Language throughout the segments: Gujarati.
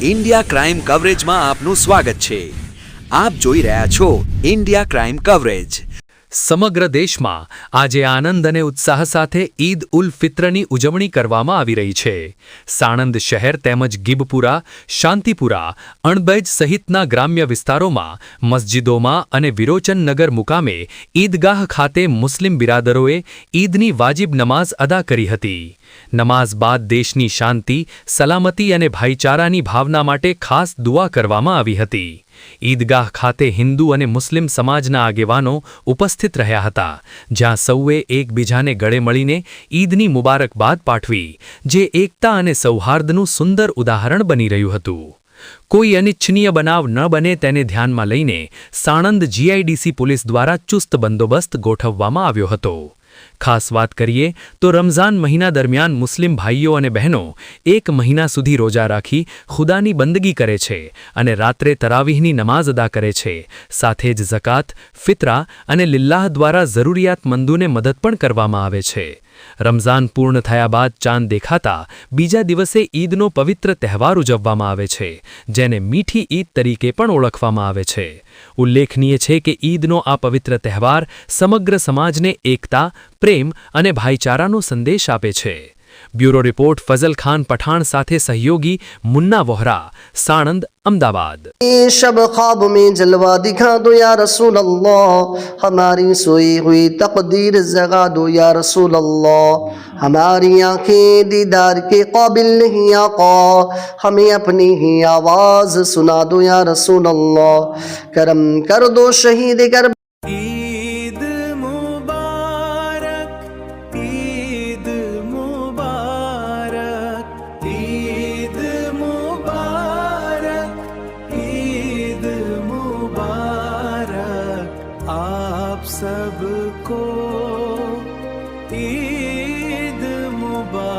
इंडिया क्राइम कवरेज में आपનું સ્વાગત છે। આપ જોઈ રહ્યા છો इंडिया क्राइम कवरेज। સમગ્ર દેશમાં આજે આનંદ અને ઉત્સાહ સાથે ઈદ ઉલ ફિત્રની ઉજવણી કરવામાં આવી રહી છે। સાણંદ શહેર તેમજ ગિબપુરા, શાંતિપુરા, અણબૈજ સહિતના ગ્રામ્ય વિસ્તારોમાં મસ્જિદોમાં અને વિરોચનનગર મુકામે ઈદગાહ ખાતે મુસ્લિમ બિરાદરોએ ઈદની વાજિબ નમાઝ અદા કરી હતી। નમાઝ બાદ દેશની શાંતિ, સલામતી અને ભાઈચારાની ભાવના માટે ખાસ દુઆ કરવામાં આવી હતી। ઈદગાહ ખાતે હિન્દુ અને મુસ્લિમ સમાજના આગેવાનો ઉપસ્થિત રહ્યા હતા, જ્યાં સૌએ એકબીજાને ગળે મળીને ઈદની મુબારકબાદ પાઠવી, જે એકતા અને સૌહાર્દનું સુંદર ઉદાહરણ બની રહ્યું હતું। કોઈ અનિચ્છનીય બનાવ ન બને તેને ધ્યાનમાં લઈને સાણંદ જીઆઈડીસી પોલીસ દ્વારા ચુસ્ત બંદોબસ્ત ગોઠવવામાં આવ્યો હતો। ખાસ વાત કરીએ તો રમઝાન મહિના દરમિયાન મુસ્લિમ ભાઈઓ અને બહેનો એક મહિના સુધી રોજા રાખી ખુદાની બંદગી કરે છે અને રાત્રે તરાવીહની નમાઝ અદા કરે છે। સાથે જ ઝકાત, ફિત્રા અને લિલ્લાહ દ્વારા જરૂરિયાતમંદોને મદદ પણ કરવામાં આવે છે। રમઝાન પૂર્ણ થયા બાદ ચાંદ દેખાતા બીજા દિવસે ઈદનો પવિત્ર તહેવાર ઉજવવામાં આવે છે, જેને મીઠી ઈદ તરીકે પણ ઓળખવામાં આવે છે। ઉલ્લેખનીય છે કે ઈદનો આ પવિત્ર તહેવાર સમગ્ર સમાજને એકતા, પ્રેમ અને ભાઈચારાનો સંદેશ આપે છે। બ્યુરો રિપોર્ટ ફઝલ ખાન પઠાણ સાથે સહયોગી મુન્ના વોહરા, સાણંદ, अहमदाबाद। शब ख्वाब में जलवा दिखा दो या रसूल अल्लाह, हमारी सोई हुई तकदीर जगा दो या रसूल अल्लाह। हमारी आंखें दीदार के काबिल नहीं आका, हमें अपनी ही आवाज़ सुना दो या रसूल अल्लाह। करम कर दो शहीद कर ईद मुबारक, ईद मुबारक, ईद मुबारक, ईद मुबारक आप सबको, ईद मुबारक।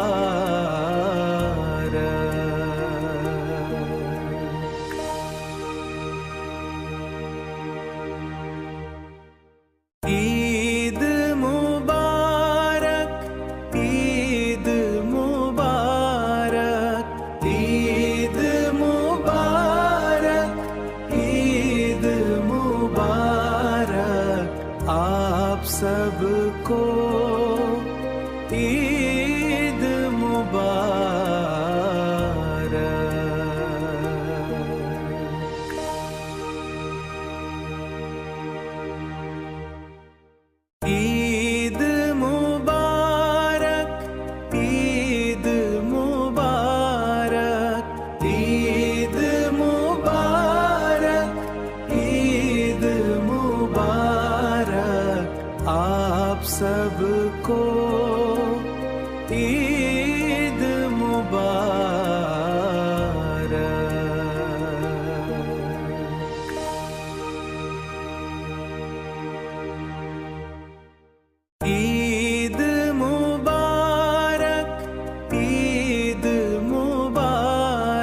ईद मुबारक, ईद मुबारक, ईद मुबारक, ईद मुबारक आप सबको, ईद मुबारक। ईद मुबारक, ईद मुबारक, ईद मुबारक, ईद मुबारक आप सबको, ईद